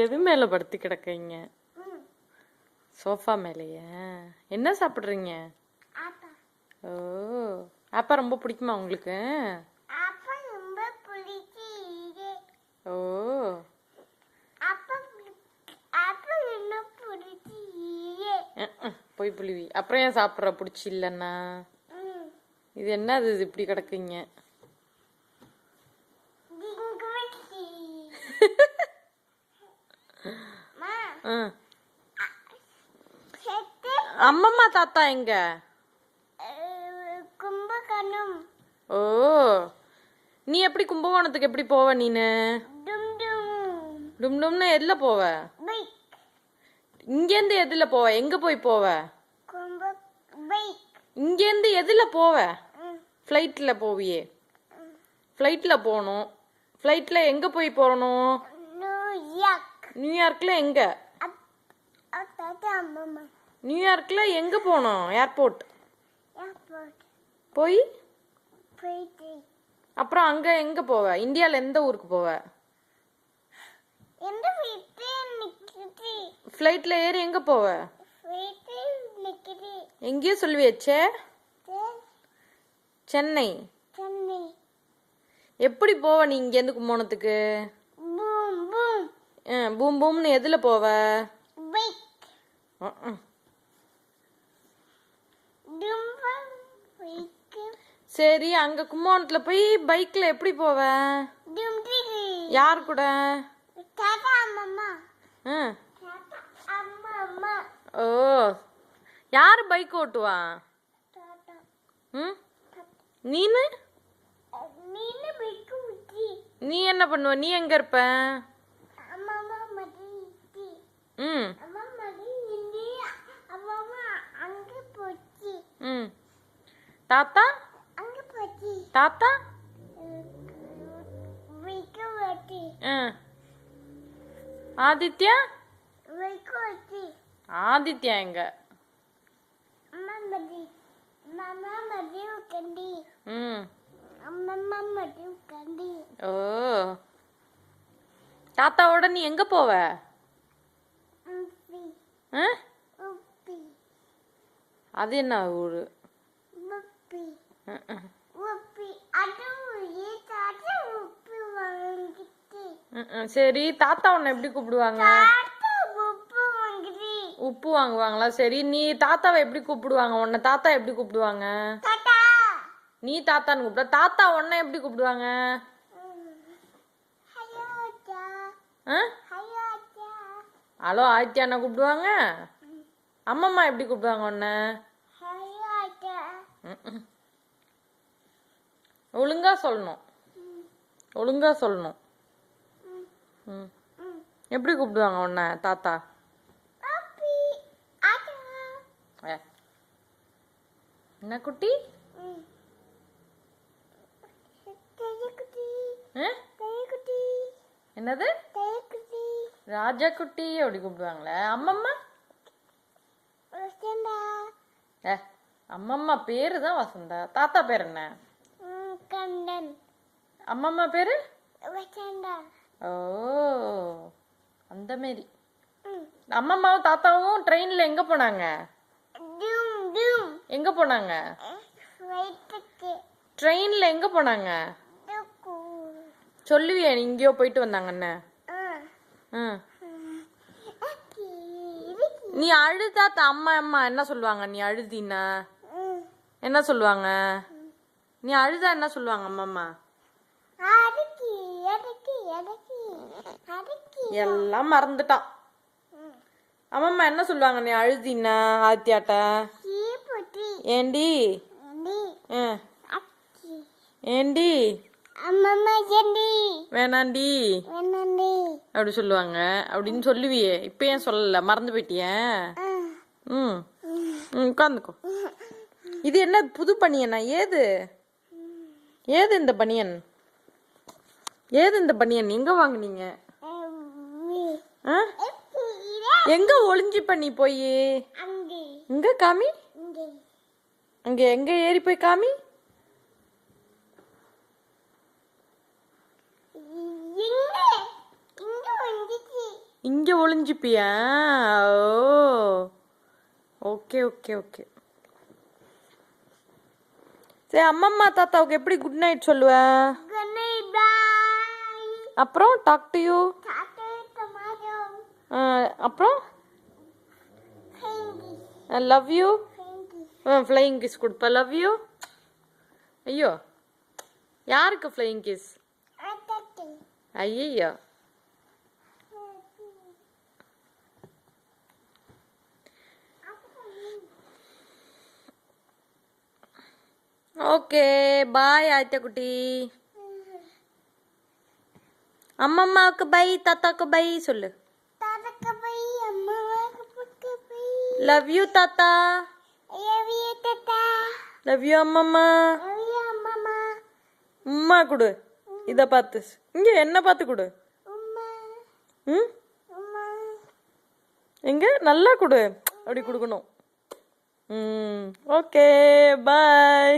எது மேல படுத்து கிடக்கீங்க? சோஃபா மேலையா? என்ன சாப்பிடுறீங்க? ஓ, அப்பா ரொம்ப பிடிக்குமா உங்களுக்கு? ஓ, போய் புளிவி. அப்புறம் ஏன் சாப்பிட்ற பிடிச்சி இல்லைன்னா? இது என்னது இது இப்படி கிடக்குங்க? அம்மம்மா தாத்தா எங்க? கும்பகோணம். ஓ, நீ எப்படி கும்பகோணத்துக்கு எப்படி போவ நீனு? டும் டும்னு எதுல போவ? இங்கேருந்து எதுல போவ? எங்க போய் போவ? இங்கேருந்து எதுல போவ? ஃப்ளைட்ல போவியே. ஃப்ளைட்ல போகணும். ஃப்ளைட்ல எங்க போய் போகணும்? நியூயார்க்ல எங்க? நியூயார்க்ல எங்க போகணும்? ஏர்போர்ட் போய் அப்புறம் அங்க எங்க போவ? இந்தியால எந்த ஊருக்கு போவ? ஃப்ளைட்ல ஏறி எங்க போவ? எங்கேயோ சொல்லி வச்சே. சென்னை. எப்படி போவ நீ இங்கேருந்து கும்போணத்துக்கு? பூம் பூம்னு எதுல போவ? சரி, அங்க கும்போணத்துல போய் பைக்ல எப்படி போவ? யார் கூட? ஓ, யாரு பைக் ஓட்டுவா? நீனு? நீ என்ன பண்ணுவ? நீ எங்க இருப்ப? தாத்தா? தாத்தா? ஆதித்யா? ஆதித்யா எங்க? ஓ, தாத்தாவோட நீ எங்க போவ? அது என்ன ஊரு? சரி, தாத்தா உன்னை எப்படி கூப்பிடுவாங்க? உப்பு வாங்குவாங்களா? சரி, நீ தாத்தாவை எப்படி கூப்பிடுவாங்க? உன்னை தாத்தா எப்படி கூப்பிடுவாங்க? நீ தாத்தான்னு கூப்பிட, தாத்தா உன்னை எப்படி கூப்பிடுவாங்க? ஹலோ ஆதித்யா கூப்பிடுவாங்க. அம்மம்மா எப்படி கூப்பிடுவாங்க உன்னை? ஒழுங்கா சொல்லணும். ஒழுங்கா சொல்லணும். எப்படி கூப்பிடுவாங்க உன்னை தாத்தா? என்ன குட்டி? என்னது? ராஜா குட்டி அப்படி கூப்பிடுவாங்களே. அம்மம்மா? அம்மம்மா பேரு தான் வசந்தா. தாத்தா பேர் என்ன? அம்மம்மா பேரு? ஓ, அந்த மாரி. அம்மம்மாவும் தாத்தாவும் ட்ரெயின்ல எங்க போனாங்க? எங்க போனாங்க? ட்ரெயின்ல எங்க போனாங்க? சொல்லுவியா நீ எங்கேயோ போயிட்டு வந்தாங்கன்னு? நீ அழுதா அம்மா அம்மா என்ன சொல்லுவாங்க? நீ அழுதினா என்ன சொல்லுவாங்க? நீ அழுதா என்ன சொல்லுவாங்க அம்மா அம்மா? எல்லாம் மறந்துட்டான். அம்மம்மா என்ன சொல்லுவாங்க நீ அழுதினா ஆத்தியாட்ட? ஏண்டி ஏண்டி வேணாண்டி அப்படி சொல்லுவாங்க. அப்படின்னு சொல்லுவியே. இப்ப ஏன் சொல்லல? மறந்து போயிட்டிய? உட்காந்துக்கோ. இது என்ன புது பனியனா? ஏது ஏது இந்த பனியன்? ஏது இந்த பனியன்? எங்க வாங்குனீங்க? எங்க ஒளிஞ்சு பண்ணி போய்? இங்க காமி. அங்க எங்க ஏறி போய் காமி. இங்க ஒளிஞ்சுப்பியா? ஓ, ஓகே ஓகே ஓகே. சரி, அம்மம்மா தாத்தாவுக்கு எப்படி குட் நைட் சொல்லுவ? அப்புறம் டாக் டு யூ. அப்புறம் லவ் யூ. ஃப்ளையிங் கிஸ் கொடுப்ப. Love you. ஐயோ, யாருக்கு ஃப்ளையிங் கிஸ்? ஐயோ. ஓகே, பாய் ஆயிட்ட குட்டி. அம்மம்மாவுக்கு பை, தாத்தாக்கு பை சொல்லு. லவ் யூ தாத்தா. லவ் யூ அம்மம்மா. உம்மா கொடு. இத பார்த்து இங்க என்ன பார்த்து கொடு. ம், எங்க நல்லா கொடு. அப்படி கொடுக்கணும். ஓகே, பாய்.